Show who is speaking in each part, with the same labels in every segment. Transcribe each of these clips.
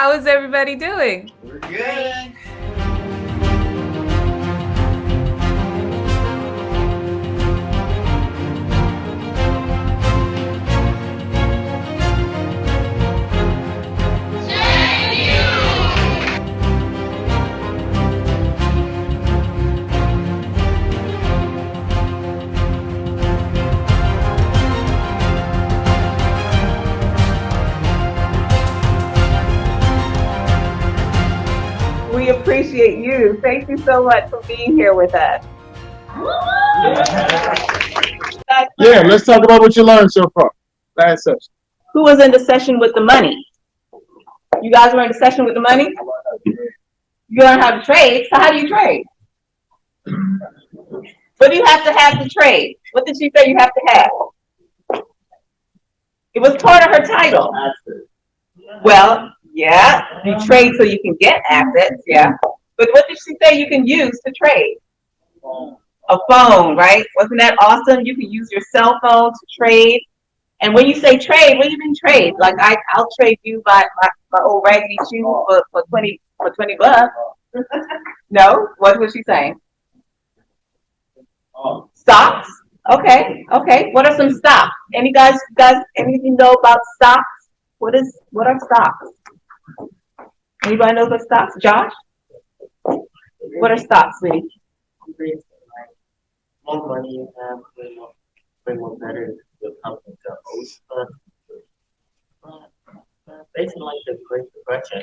Speaker 1: How is everybody doing?
Speaker 2: We're good.
Speaker 3: We appreciate you. Thank you so much for being here with us.
Speaker 4: Yeah, let's talk about what you learned so far. Last session.
Speaker 3: Who was in the session with the money? You guys were in the session with the money? You learned how to trade. So how do you trade? What do you have to trade? What did she say you have to have? It was part of her title. Well, yeah, you trade so you can get assets, yeah. But what did she say you can use to trade? A phone, right? Wasn't that awesome? You can use your cell phone to trade. And when you say trade, what do you mean trade? Like I'll trade you my old raggedy shoes for 20 bucks. No? What was she saying? Stocks? Okay. What are some stocks? Any guys anything know about stocks? What are stocks? Anybody know about stocks? Josh? What are stocks, sweetie?
Speaker 5: More money you have, way more better the company to host. Basically, like the Great Depression,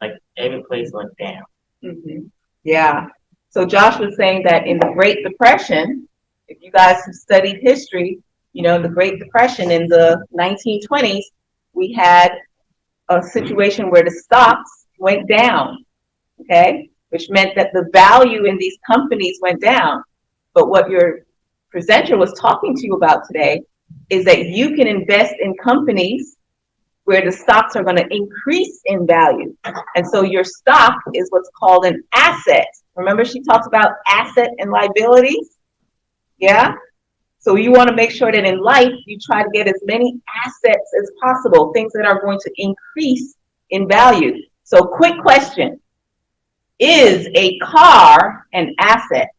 Speaker 5: like every place went down.
Speaker 3: Mm-hmm. Yeah. So Josh was saying that in the Great Depression, if you guys have studied history, you know, the Great Depression in the 1920s, we had a situation where the stocks went down, okay, which meant that the value in these companies went down. But what your presenter was talking to you about today is that you can invest in companies where the stocks are going to increase in value. And so your stock is what's called an asset. Remember, she talks about asset and liabilities? Yeah? So you want to make sure that in life, you try to get as many assets as possible, things that are going to increase in value. So quick question. Is a car an asset?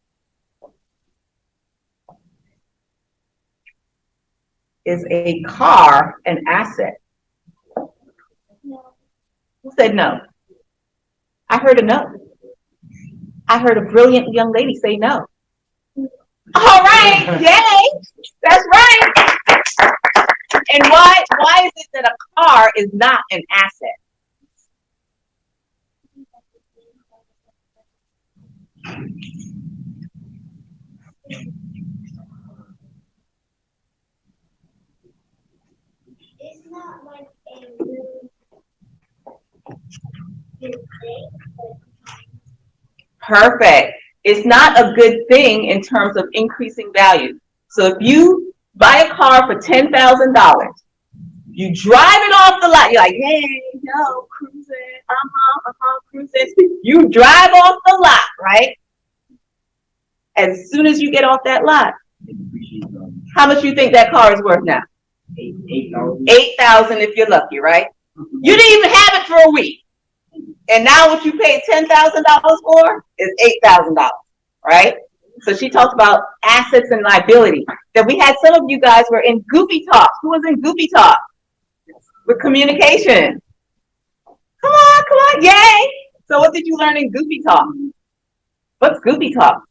Speaker 3: Is a car an asset? Who said no? I heard a no. I heard a brilliant young lady say no. All right, yay! That's right. And why is it that a car is not an asset?
Speaker 6: It's not like
Speaker 3: Perfect. It's not a good thing in terms of increasing value. So if you buy a car for $10,000, you drive it off the lot. You're like, hey, yo, cruising, cruising. You drive off the lot, right? As soon as you get off that lot, how much you think that car is worth now? $8,000 if you're lucky, right? You didn't even have it for a week. And now what you paid $10,000 for is $8,000, right? So she talked about assets and liability. Then we had some of you guys were in Goopy Talk. Who was in Goopy Talk? With communication. Come on, yay! So what did you learn in Goopy Talk? What's Goopy Talk?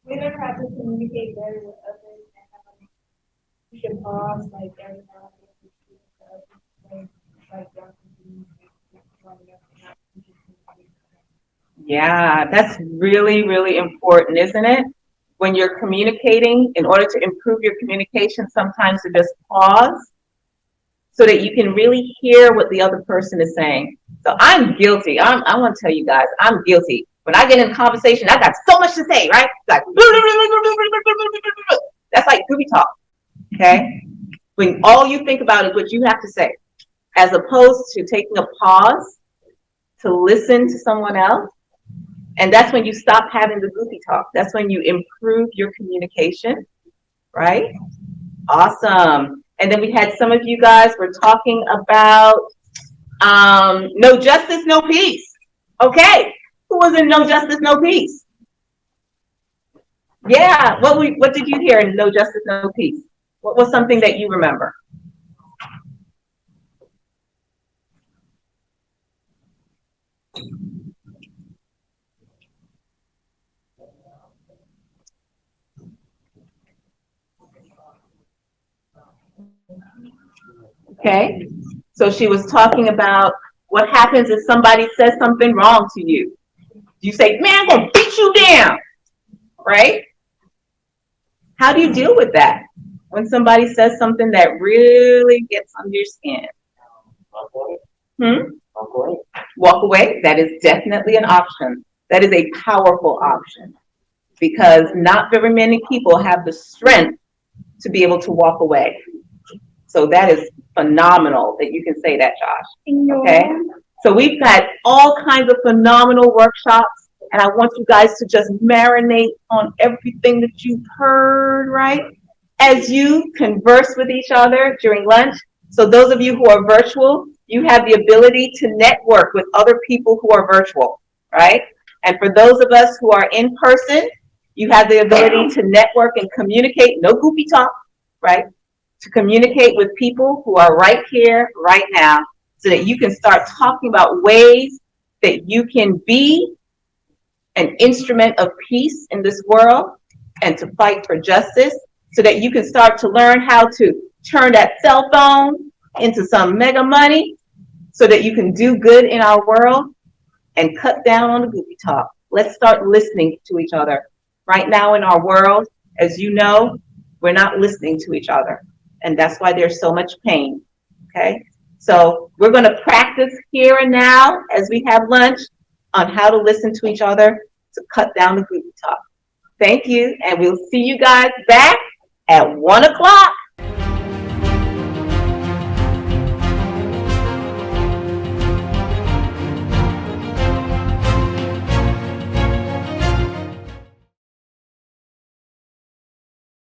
Speaker 6: we learn how to communicate better with others and you should pause like every now and then like
Speaker 3: Yeah, that's really, really important, isn't it? When you're communicating, in order to improve your communication, sometimes to just pause so that you can really hear what the other person is saying. So I'm guilty. I want to tell you guys, I'm guilty. When I get in a conversation, I got so much to say, right? Like, that's like Goopy Talk, okay? When all you think about is what you have to say, as opposed to taking a pause to listen to someone else. And that's when you stop having the Goopy Talk. That's when you improve your communication, right? Awesome. And then we had some of you guys were talking about no justice, no peace. Okay, who was in no justice, no peace? Yeah, what did you hear in no justice, no peace? What was something that you remember? Okay, so she was talking about what happens if somebody says something wrong to you. You say, man, I'm gonna beat you down, right? How do you deal with that? When somebody says something that really gets under your skin?
Speaker 5: Walk away. Walk away.
Speaker 3: Walk away, that is definitely an option. That is a powerful option because not very many people have the strength to be able to walk away. So that is phenomenal that you can say that, Josh. Okay? So we've got all kinds of phenomenal workshops, and I want you guys to just marinate on everything that you've heard, right? As you converse with each other during lunch. So those of you who are virtual, you have the ability to network with other people who are virtual, right? And for those of us who are in person, you have the ability to network and communicate, no goopy talk, right? To communicate with people who are right here, right now, so that you can start talking about ways that you can be an instrument of peace in this world and to fight for justice, so that you can start to learn how to turn that cell phone into some mega money, so that you can do good in our world and cut down on the goopy talk. Let's start listening to each other. Right now in our world, as you know, we're not listening to each other. And that's why there's so much pain, okay? So we're gonna practice here and now as we have lunch on how to listen to each other to cut down the goopy talk. Thank you, and we'll see you guys back at 1 o'clock